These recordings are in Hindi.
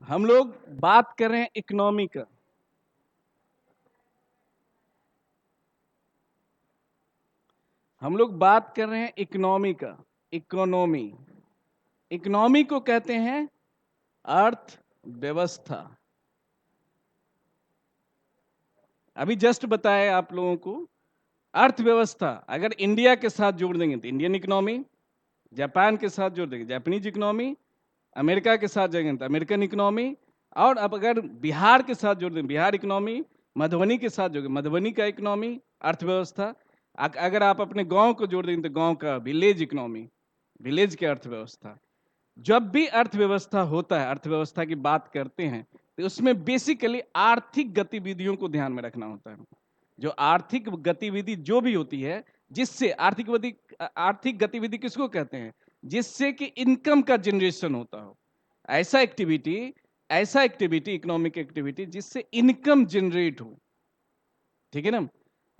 हम लोग बात कर रहे हैं इकोनॉमी का। हम लोग बात कर रहे हैं इकोनॉमी का। इकोनॉमी इकोनॉमी को कहते हैं अर्थव्यवस्था। अभी जस्ट बताया आप लोगों को। अर्थव्यवस्था अगर इंडिया के साथ जोड़ देंगे तो इंडियन इकोनॉमी, जापान के साथ जोड़ देंगे जापानीज इकोनॉमी, अमेरिका के साथ जोड़ेंगे तो अमेरिकन इकोनॉमी, और अब अगर बिहार के साथ जोड़ दें बिहार इकोनॉमी, मधुबनी के साथ जोड़ेंगे मधुबनी का इकोनॉमी अर्थव्यवस्था। अगर आप अपने गांव को जोड़ देंगे तो गांव का विलेज इकोनॉमी, विलेज की अर्थव्यवस्था। जब भी अर्थव्यवस्था होता है, अर्थव्यवस्था की बात करते हैं तो उसमें बेसिकली आर्थिक गतिविधियों को ध्यान में रखना होता है। जो आर्थिक गतिविधि जो भी होती है, जिससे आर्थिक गतिविधि किसको कहते हैं? जिससे कि इनकम का जनरेशन होता हो। ऐसा एक्टिविटी इकोनॉमिक एक्टिविटी जिससे इनकम जनरेट हो। ठीक है ना?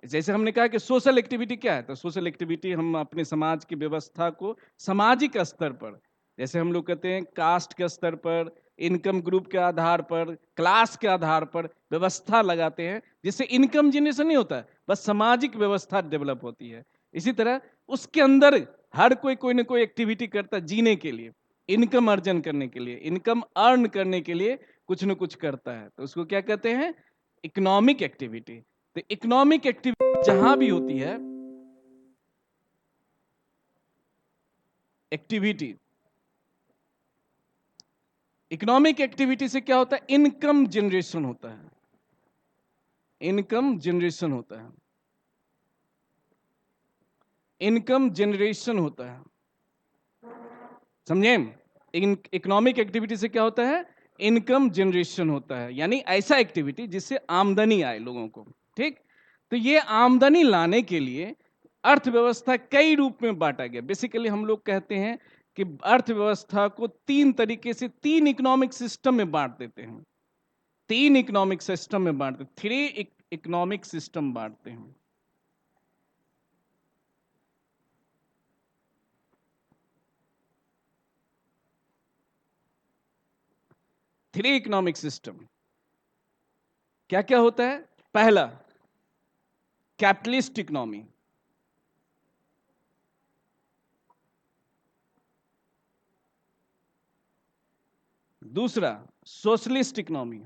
जैसे हमने कहा कि सोशल एक्टिविटी क्या है, तो सोशल एक्टिविटी हम अपने समाज की व्यवस्था को सामाजिक स्तर पर, जैसे हम लोग कहते हैं कास्ट के स्तर पर, इनकम ग्रुप के आधार पर, क्लास के आधार पर व्यवस्था लगाते हैं जिससे इनकम जनरेशन नहीं होता है, बस सामाजिक व्यवस्था डेवलप होती है। इसी तरह उसके अंदर हर कोई ना कोई एक्टिविटी करता है जीने के लिए, इनकम अर्जन करने के लिए, इनकम अर्न करने के लिए कुछ न कुछ करता है, तो उसको क्या कहते हैं? Economic activity. तो इकोनॉमिक एक्टिविटी जहां भी होती है, एक्टिविटी इकोनॉमिक एक्टिविटी से क्या होता है? इनकम जनरेशन होता है। इनकम जनरेशन होता है। इनकम जनरेशन होता है। समझे? इकोनॉमिक एक्टिविटी से क्या होता है? इनकम जनरेशन होता है, यानी ऐसा एक्टिविटी जिससे आमदनी आए लोगों को। ठीक? तो ये आमदनी लाने के लिए अर्थव्यवस्था कई रूप में बांटा गया। बेसिकली हम लोग कहते हैं कि अर्थव्यवस्था को तीन तरीके से, तीन इकोनॉमिक सिस्टम में बांट देते हैं। तीन इकोनॉमिक सिस्टम में बांटते, थ्री इकोनॉमिक सिस्टम बांटते हैं। थ्री इकोनॉमिक सिस्टम क्या क्या होता है? पहला, कैपिटलिस्ट इकोनॉमी। दूसरा, सोशलिस्ट इकोनॉमी।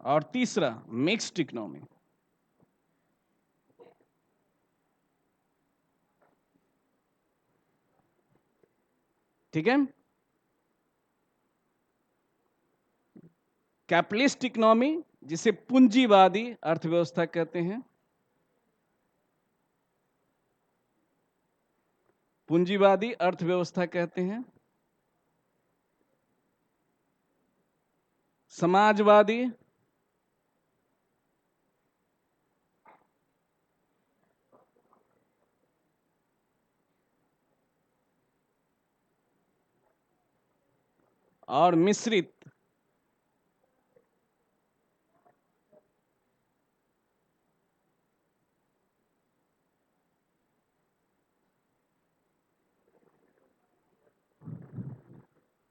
और तीसरा, मिक्स्ड इकोनॉमी। ठीक है? कैपिटलिस्ट इकोनॉमी जिसे पूंजीवादी अर्थव्यवस्था कहते हैं। पूंजीवादी अर्थव्यवस्था कहते हैं। समाजवादी, और मिश्रित।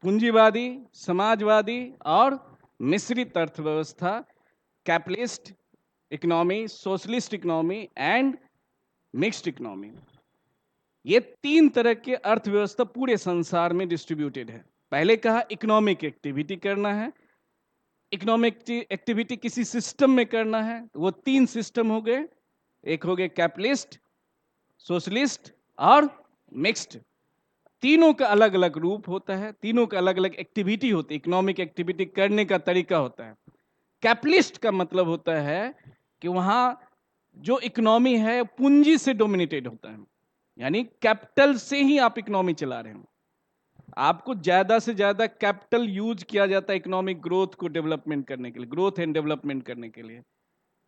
पूंजीवादी, समाजवादी और मिश्रित अर्थव्यवस्था, capitalist economy, socialist economy and mixed economy. ये तीन तरह के अर्थव्यवस्था पूरे संसार में डिस्ट्रीब्यूटेड है। पहले कहा इकोनॉमिक एक्टिविटी करना है, इकोनॉमिक एक्टिविटी किसी सिस्टम में करना है, तो वो तीन सिस्टम हो गए। एक हो गए कैपिटलिस्ट, सोशलिस्ट और मिक्स्ड। तीनों का अलग अलग रूप होता है, तीनों का अलग अलग एक्टिविटी होती है, इकोनॉमिक एक्टिविटी करने का तरीका होता है। कैपिटलिस्ट का मतलब होता है कि वहां जो इकोनॉमी है पूंजी से डोमिनेटेड होता है, यानी कैपिटल से ही आप इकोनॉमी चला रहे हो। आपको ज्यादा से ज्यादा कैपिटल यूज किया जाता है इकोनॉमिक ग्रोथ को डेवलपमेंट करने के लिए, ग्रोथ एंड डेवलपमेंट करने के लिए।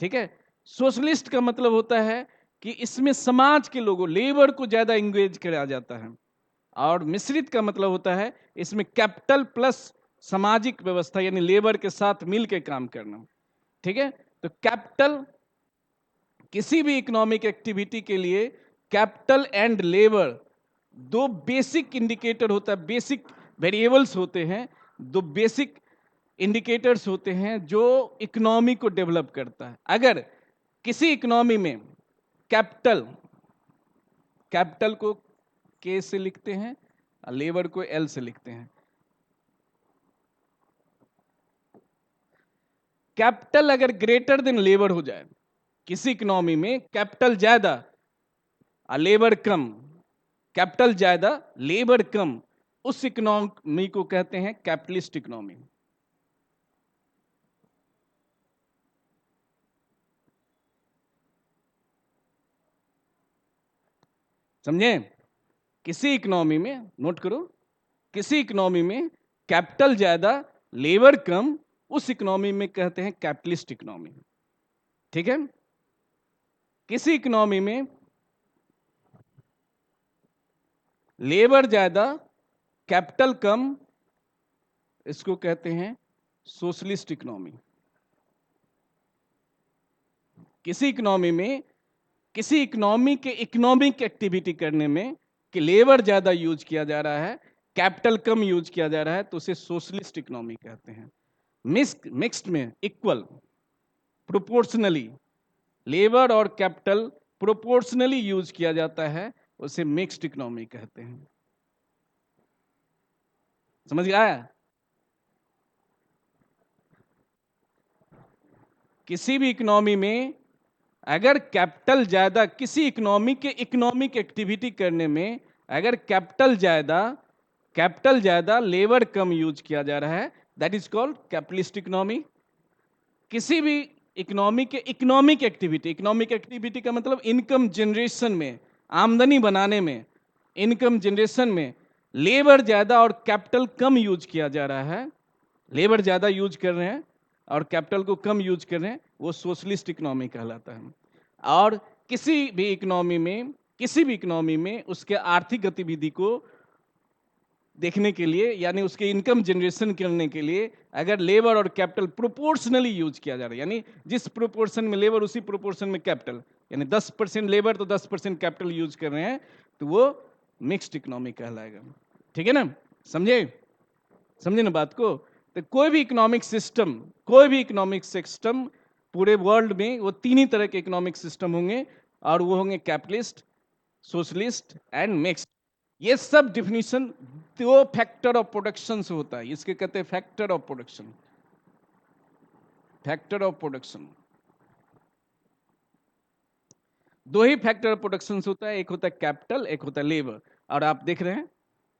ठीक है? सोशलिस्ट का मतलब होता है कि इसमें समाज के लोगों, लेबर को ज्यादा इंगेज किया जाता है। और मिश्रित का मतलब होता है इसमें कैपिटल प्लस सामाजिक व्यवस्था, यानी लेबर के साथ मिलकर काम करना। ठीक है? तो कैपिटल, किसी भी इकोनॉमिक एक्टिविटी के लिए कैपिटल एंड लेबर दो बेसिक इंडिकेटर होता है, बेसिक वेरिएबल्स होते हैं, दो बेसिक इंडिकेटर्स होते हैं जो इकोनॉमी को डेवलप करता है। अगर किसी इकोनॉमी में कैपिटल कैपिटल को के से लिखते हैं और लेबर को एल से लिखते हैं। कैपिटल अगर ग्रेटर देन लेबर हो जाए, किसी इकोनॉमी में कैपिटल ज्यादा और लेबर कम, कैपिटल ज्यादा लेबर कम, उस इकोनॉमी को कहते हैं कैपिटलिस्ट इकोनॉमी। समझे? किसी इकोनॉमी में, नोट करो, किसी इकोनॉमी में कैपिटल ज्यादा लेबर कम, उस इकोनॉमी में कहते हैं कैपिटलिस्ट इकोनॉमी। ठीक है? किसी इकोनॉमी में लेबर ज्यादा कैपिटल कम, इसको कहते हैं सोशलिस्ट इकोनॉमी। किसी इकोनॉमी में, किसी इकोनॉमी के इकोनॉमिक एक्टिविटी करने में कि लेबर ज्यादा यूज किया जा रहा है, कैपिटल कम यूज किया जा रहा है, तो उसे सोशलिस्ट इकोनॉमी कहते हैं। मिक्स्ड में इक्वल, प्रोपोर्शनली लेबर और कैपिटल प्रोपोर्शनली यूज किया जाता है, उसे मिक्स्ड इकोनॉमी कहते हैं। समझ आया? किसी भी इकोनॉमी में अगर कैपिटल ज्यादा, किसी इकोनॉमी के इकोनॉमिक एक्टिविटी करने में अगर कैपिटल ज्यादा लेबर कम यूज किया जा रहा है, that is called capitalist economy. किसी भी इकोनॉमी के इकोनॉमिक एक्टिविटी का मतलब इनकम जनरेशन में, आमदनी बनाने में, इनकम जनरेशन में लेबर ज्यादा और कैपिटल कम यूज किया जा रहा है, लेबर ज्यादा यूज कर रहे हैं और कैपिटल को कम यूज कर रहे हैं, वो सोशलिस्ट इकोनॉमी कहलाता है। और किसी भी इकोनॉमी में उसके आर्थिक गतिविधि को देखने के लिए, यानी उसके इनकम जनरेशन करने के लिए अगर लेबर और कैपिटल प्रोपोर्शनली यूज किया जा रहा है, यानी जिस प्रोपोर्शन में लेबर उसी प्रोपोर्शन में कैपिटल, यानी 10% लेबर तो 10% कैपिटल यूज कर रहे हैं, तो वो मिक्स्ड इकोनॉमी कहलाएगा। ठीक है ना? समझे? समझे ना बात को? तो कोई भी इकोनॉमिक सिस्टम पूरे वर्ल्ड में वो तीन ही तरह के इकोनॉमिक सिस्टम होंगे, और वो होंगे कैपिटलिस्ट, सोशलिस्ट एंड मिक्स्ड। ये सब डिफिनीशन दो फैक्टर ऑफ प्रोडक्शन से होता है, इसके कहते हैं factor of production. Factor of production, दो ही फैक्टर ऑफ प्रोडक्शन से होता है, एक होता है कैपिटल, एक होता है लेबर। और आप देख रहे हैं,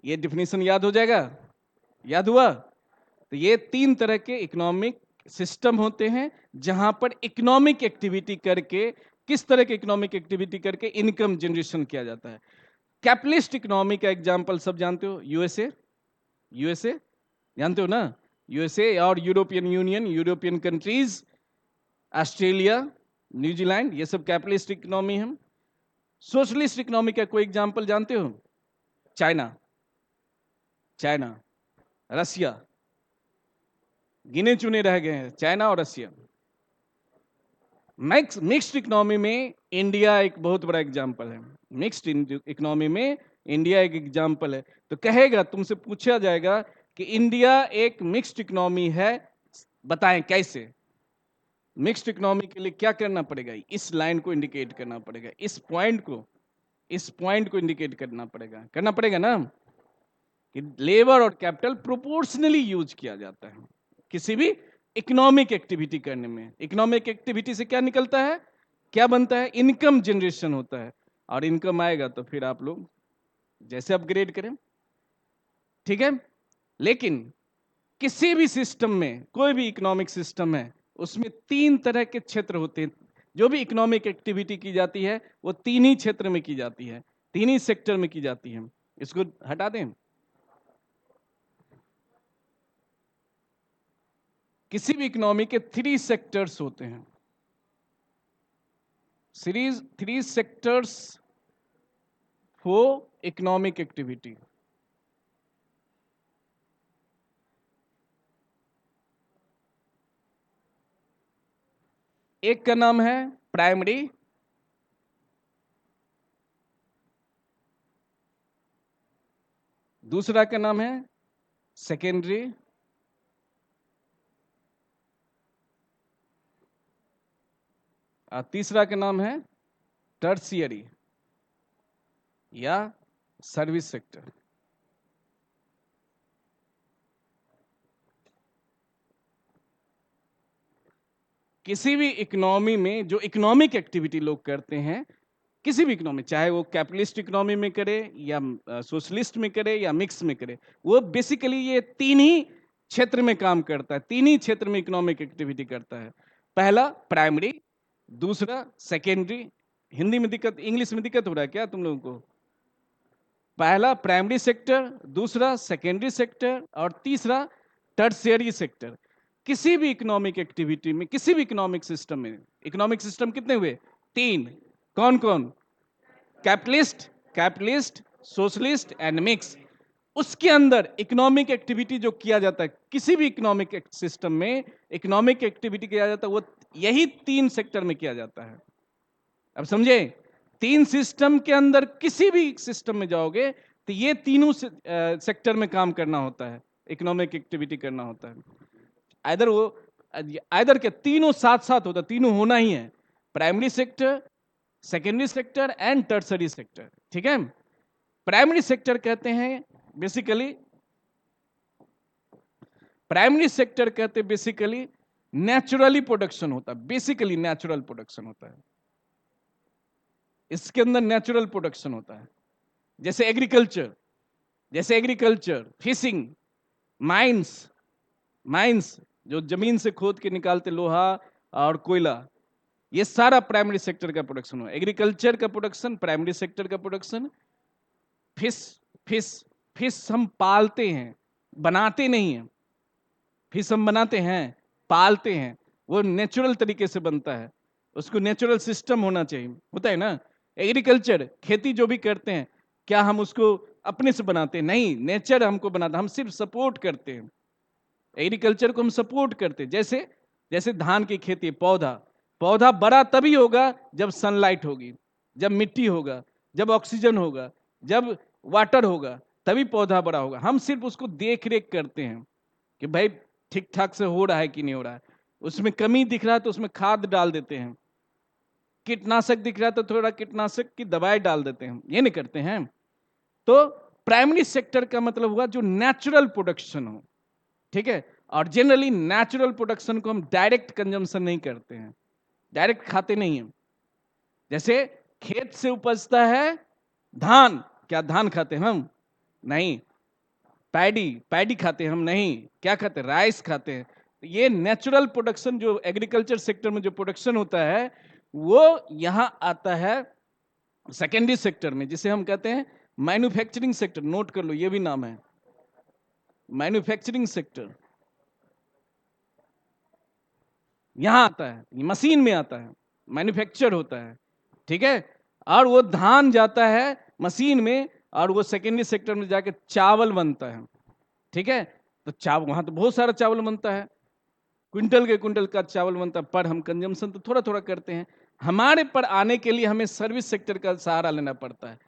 ये डिफिनीशन याद हो जाएगा? याद हुआ? तो ये तीन तरह के इकोनॉमिक सिस्टम होते हैं जहां पर इकोनॉमिक एक्टिविटी करके, किस तरह की इकोनॉमिक एक्टिविटी करके इनकम जनरेशन किया जाता है। कैपिटलिस्ट इकोनॉमी का एग्जांपल सब जानते हो, यूएसए जानते हो ना? यूएसए और European union, European countries, Australia, New Zealand, ये सब कैपिटलिस्ट इकोनॉमी है। सोशलिस्ट इकोनॉमी का कोई एग्जांपल जानते हो? चाइना, चाइना, रसिया, गिने चुने रह गए हैं चाइना और रसिया। मिक्स्ड इकोनॉमी में इंडिया एक बहुत बड़ा एग्जांपल है। मिक्स्ड इकोनॉमी में इंडिया एक एग्जांपल है। तो कहेगा, तुमसे पूछा जाएगा कि इंडिया एक मिक्स्ड इकोनॉमी है, बताएं कैसे? मिक्स्ड इकोनॉमी के लिए क्या करना पड़ेगा? इस लाइन को इंडिकेट करना पड़ेगा, इस पॉइंट को इंडिकेट करना पड़ेगा ना, कि लेबर और कैपिटल प्रोपोर्शनली यूज किया जाता है किसी भी इकोनॉमिक एक्टिविटी करने में। इकोनॉमिक एक्टिविटी से क्या निकलता है, क्या बनता है? इनकम जनरेशन होता है, और इनकम आएगा तो फिर आप लोग जैसे अपग्रेड करें। ठीक है? लेकिन किसी भी सिस्टम में, कोई भी इकोनॉमिक सिस्टम है, उसमें तीन तरह के क्षेत्र होते हैं। जो भी इकोनॉमिक एक्टिविटी की जाती है वो तीन ही क्षेत्र में की जाती है, तीन ही सेक्टर में की जाती है। इसको हटा दें। किसी भी इकोनॉमी के थ्री सेक्टर्स होते हैं, series three sectors for economic activity. एक का नाम है प्राइमरी, दूसरा का नाम है सेकेंडरी, और तीसरा का नाम है टर्शियरी या सर्विस सेक्टर। किसी भी इकोनॉमी में जो इकोनॉमिक एक्टिविटी लोग करते हैं, किसी भी इकोनॉमी, चाहे वो कैपिटलिस्ट इकोनॉमी में करे या सोशलिस्ट में करे या मिक्स में करे, वो बेसिकली ये तीन ही क्षेत्र में काम करता है, तीन ही क्षेत्र में इकोनॉमिक एक्टिविटी करता है। पहला प्राइमरी, दूसरा सेकेंडरी, हिंदी में दिक्कत, इंग्लिश में दिक्कत हो रहा है क्या तुम लोगों को? पहला प्राइमरी सेक्टर, दूसरा सेकेंडरी सेक्टर और तीसरा टर्शियरी सेक्टर। किसी भी इकोनॉमिक एक्टिविटी में, किसी भी इकोनॉमिक सिस्टम में, इकोनॉमिक सिस्टम कितने हुए? तीन। कौन कौन? Capitalist, capitalist, socialist and mix. उसके अंदर इकोनॉमिक एक्टिविटी जो किया जाता है, किसी भी इकोनॉमिक सिस्टम में इकोनॉमिक एक्टिविटी किया जाता है, वो यही तीन सेक्टर में किया जाता है। अब समझे? तीन सिस्टम के अंदर किसी भी सिस्टम में जाओगे तो ये तीनों सेक्टर में काम करना होता है, इकोनॉमिक एक्टिविटी करना होता है। आइदर के तीनों साथ साथ होता है, तीनों होना ही है, primary sector, secondary sector and tertiary sector. ठीक है? प्राइमरी सेक्टर कहते हैं बेसिकली, प्राइमरी सेक्टर कहते हैं बेसिकली नेचुरली प्रोडक्शन होता है, बेसिकली नेचुरल प्रोडक्शन होता है, इसके अंदर नेचुरल प्रोडक्शन होता है। जैसे एग्रीकल्चर, जैसे एग्रीकल्चर, फिशिंग, माइंस, माइंस जो जमीन से खोद के निकालते लोहा और कोयला, ये सारा प्राइमरी सेक्टर का प्रोडक्शन हुआ। एग्रीकल्चर का प्रोडक्शन प्राइमरी सेक्टर का प्रोडक्शन। फिश, फिश, फिश हम पालते हैं, बनाते नहीं हैं। फिश हम बनाते हैं, पालते हैं, वो नेचुरल तरीके से बनता है, उसको नेचुरल सिस्टम होना चाहिए, होता है ना। एग्रीकल्चर, खेती जो भी करते हैं, क्या हम उसको अपने से बनाते हैं? नहीं, नेचर हमको बनाता, हम सिर्फ सपोर्ट करते हैं। एग्रीकल्चर को हम सपोर्ट करते हैं। जैसे जैसे धान की खेती, पौधा, पौधा बड़ा तभी होगा जब सनलाइट होगी, जब मिट्टी होगा, जब ऑक्सीजन होगा, जब वाटर होगा, तभी पौधा बड़ा होगा। हम सिर्फ उसको देख रेख करते हैं कि भाई ठीक ठाक से हो रहा है कि नहीं हो रहा है, उसमें कमी दिख रहा है तो उसमें खाद डाल देते हैं, कीटनाशक दिख रहा है तो थोड़ा कीटनाशक की दवाई डाल देते हैं, ये नहीं करते हैं। तो प्राइमरी सेक्टर का मतलब हुआ जो नेचुरल प्रोडक्शन हो। ठीक है? और जनरली नेचुरल प्रोडक्शन को हम डायरेक्ट कंजम्पशन नहीं करते हैं, डायरेक्ट खाते नहीं हैं। जैसे खेत से उपजता है धान, क्या धान खाते हैं हम? नहीं। पैडी, पैडी खाते हैं हम? नहीं। क्या खाते हैं? राइस खाते हैं। ये नेचुरल प्रोडक्शन जो एग्रीकल्चर सेक्टर में जो प्रोडक्शन होता है, वो यहां आता है सेकेंडरी सेक्टर में, जिसे हम कहते हैं मैन्युफैक्चरिंग सेक्टर। नोट कर लो, ये भी नाम है मैन्युफैक्चरिंग सेक्टर। यहां आता है, मशीन में आता है, मैन्युफैक्चर होता है। ठीक है? और वो धान जाता है मशीन में, और वो सेकेंडरी सेक्टर में जाके चावल बनता है। ठीक है? तो चावल, वहां तो बहुत सारा चावल बनता है, क्विंटल के क्विंटल का चावल बनता है, पर हम कंजम्पशन तो थोड़ा थोड़ा करते हैं। हमारे पर आने के लिए हमें सर्विस सेक्टर का सहारा लेना पड़ता है।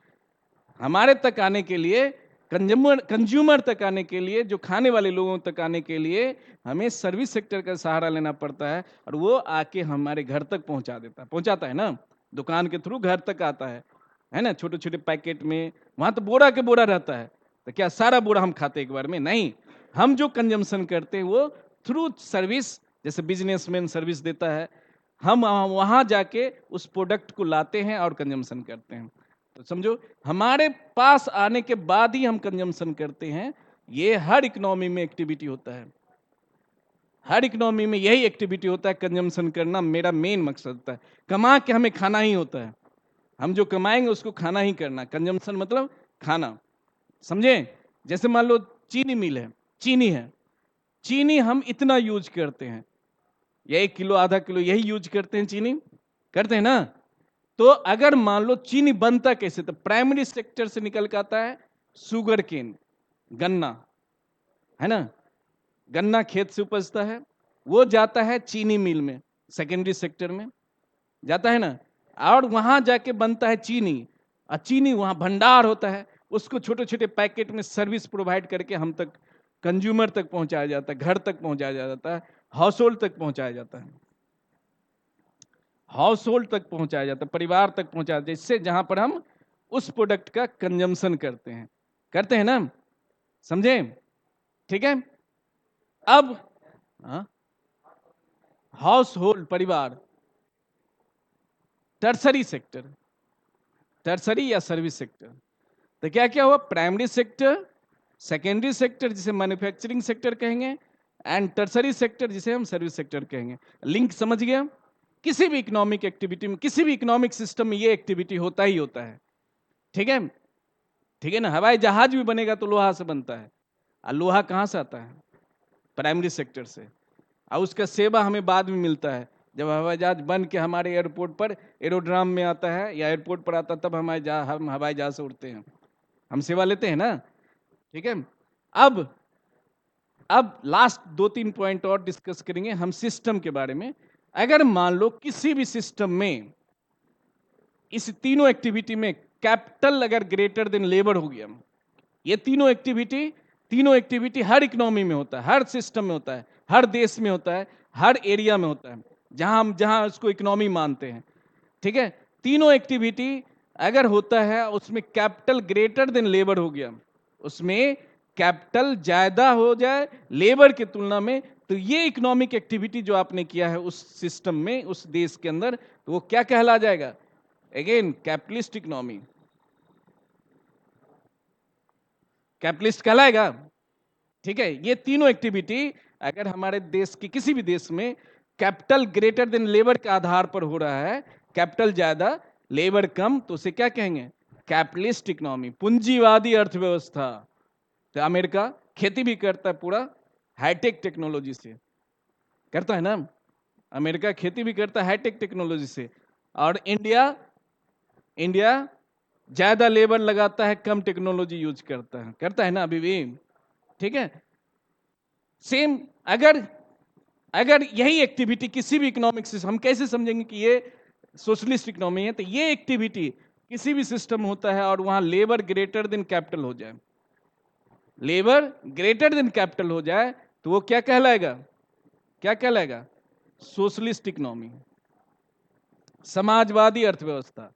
हमारे तक आने के लिए, कंज्यूमर तक आने के लिए, जो खाने वाले लोगों तक आने के लिए हमें सर्विस सेक्टर का सहारा लेना पड़ता है, और वो आके हमारे घर तक पहुंचा देता है, पहुंचाता है ना, दुकान के थ्रू घर तक आता है ना, छोटे छोटे पैकेट में। वहां तो बोरा के बोरा रहता है, तो क्या सारा बोरा हम खाते एक बार में? नहीं। हम जो कंजम्पशन करते हैं वो थ्रू सर्विस, जैसे बिजनेसमैन सर्विस देता है, हम वहां जाके उस प्रोडक्ट को लाते हैं और कंजम्पशन करते हैं। तो समझो, हमारे पास आने के बाद ही हम कंजम्पशन करते हैं। ये हर इकोनॉमी में एक्टिविटी होता है, हर इकोनॉमी में यही एक्टिविटी होता है, कंजम्पशन करना मेरा मेन मकसद होता है। कमा के हमें खाना ही होता है, हम जो कमाएंगे उसको खाना ही करना। कंजम्पशन मतलब खाना, समझे? जैसे मान लो चीनी मिल है, चीनी है, चीनी हम इतना यूज करते हैं, या 1 किलो आधा किलो यही यूज करते हैं, चीनी करते हैं ना। तो अगर मान लो चीनी बनता कैसे, तो प्राइमरी सेक्टर से निकल के आता है सुगर केन, गन्ना, है ना, गन्ना खेत से उपजता है, वो जाता है चीनी मिल में, सेकेंडरी सेक्टर में जाता है ना, और वहां जाके बनता है चीनी, और चीनी वहां भंडार होता है, उसको छोटे छोटे पैकेट में सर्विस प्रोवाइड करके हम तक, कंज्यूमर तक पहुंचाया जाता है, घर तक पहुंचाया जाता है, हाउस होल्ड तक पहुंचाया जाता है, हाउस होल्ड तक पहुंचाया जाता है, परिवार तक पहुंचाया जाता है, इससे जहां पर हम उस प्रोडक्ट का कंजम्पशन करते हैं ना, समझे? ठीक है। अब हाउस होल्ड, परिवार, टर्सरी सेक्टर, टर्सरी या सर्विस सेक्टर। तो क्या क्या हुआ? प्राइमरी सेक्टर, सेकेंडरी सेक्टर जिसे मैन्युफैक्चरिंग सेक्टर कहेंगे, एंड टर्सरी सेक्टर जिसे हम सर्विस सेक्टर कहेंगे। लिंक समझ गया? किसी भी इकोनॉमिक एक्टिविटी में, किसी भी इकोनॉमिक सिस्टम में ये एक्टिविटी होता ही होता है। ठीक है, ठीक है ना। हवाई जहाज भी बनेगा तो लोहा से बनता है, और लोहा कहां से आता है? प्राइमरी सेक्टर से। और उसका सेवा हमें बाद में मिलता है, जब हवाई जहाज बन के हमारे एयरपोर्ट पर, एरोड्राम में आता है या एयरपोर्ट पर आता है, तब हम हवाई जहाज से उड़ते हैं, हम सेवा लेते हैं ना। ठीक है। अब लास्ट 2-3 पॉइंट और डिस्कस करेंगे हम सिस्टम के बारे में। अगर मान लो किसी भी सिस्टम में इस तीनों एक्टिविटी में कैपिटल अगर ग्रेटर देन लेबर हो गया, ये तीनों एक्टिविटी हर इकोनॉमी में होता है, हर सिस्टम में होता है, हर देश में होता है, हर एरिया में होता है, जहां उसको इकोनॉमी मानते हैं। ठीक है। तीनों एक्टिविटी अगर होता है, उसमें कैपिटल ग्रेटर देन लेबर हो गया, उसमें कैपिटल ज्यादा हो जाए लेबर की तुलना में, तो ये इकोनॉमिक एक्टिविटी जो आपने किया है उस सिस्टम में, उस देश के अंदर, तो वो क्या कहला जाएगा? अगेन कैपिटलिस्ट इकोनॉमी, कैपिटलिस्ट कहलाएगा। ठीक है। ये तीनों एक्टिविटी अगर हमारे देश की किसी भी देश में कैपिटल ग्रेटर देन लेबर के आधार पर हो रहा है, कैपिटल ज्यादा लेबर कम, तो उसे क्या कहेंगे? कैपिटलिस्ट इकोनॉमी, पूंजीवादी अर्थव्यवस्था। तो अमेरिका खेती भी करता है पूरा हाईटेक टेक्नोलॉजी से, करता है ना। अमेरिका खेती भी करता है हाईटेक टेक्नोलॉजी से, और इंडिया ज्यादा लेबर लगाता है, कम टेक्नोलॉजी यूज करता है ना अभी भी। ठीक है। सेम, अगर अगर यही एक्टिविटी किसी भी इकोनॉमिक सिस्टम, हम कैसे समझेंगे कि ये सोशलिस्ट इकोनॉमी है? तो ये एक्टिविटी किसी भी सिस्टम होता है और वहां लेबर ग्रेटर देन कैपिटल हो जाए, लेबर ग्रेटर देन कैपिटल हो जाए, तो वो क्या कहलाएगा? क्या कहलाएगा? सोशलिस्ट इकोनॉमी, समाजवादी अर्थव्यवस्था,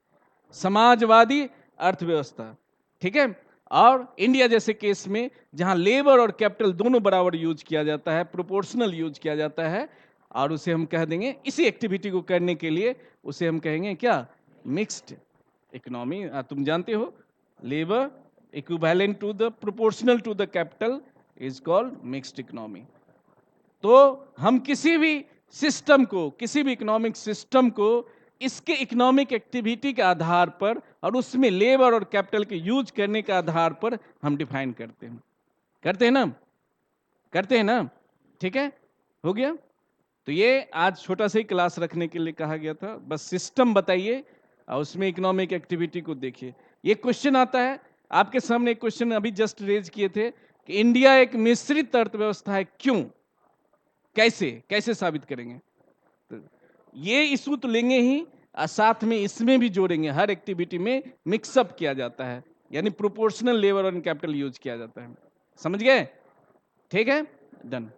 समाजवादी अर्थव्यवस्था। ठीक है। और इंडिया जैसे केस में जहां लेबर और कैपिटल दोनों बराबर यूज किया जाता है, प्रोपोर्शनल यूज किया जाता है, और उसे हम कह देंगे, इसी एक्टिविटी को करने के लिए उसे हम कहेंगे क्या? Mixed economy. तुम जानते हो, labour equivalent to the proportional to the capital is called mixed economy. तो हम किसी भी सिस्टम को, किसी भी इकोनॉमिक सिस्टम को इसके इकोनॉमिक एक्टिविटी के आधार पर और उसमें लेबर और कैपिटल के यूज करने के आधार पर हम डिफाइन करते हैं ना, करते हैं ना। ठीक है, हो गया। तो ये आज छोटा सा ही क्लास रखने के लिए कहा गया था, बस सिस्टम बताइए और उसमें इकोनॉमिक एक्टिविटी को देखिए। ये क्वेश्चन आता है आपके सामने, एक क्वेश्चन अभी जस्ट रेज किए थे कि इंडिया एक मिश्रित अर्थव्यवस्था है, क्यों? कैसे कैसे साबित करेंगे? तो ये इशू तो लेंगे ही, और साथ में इसमें भी जोड़ेंगे, हर एक्टिविटी में मिक्सअप किया जाता है, यानी प्रोपोर्शनल लेबर और कैपिटल यूज किया जाता है। समझ गए? ठीक है, डन।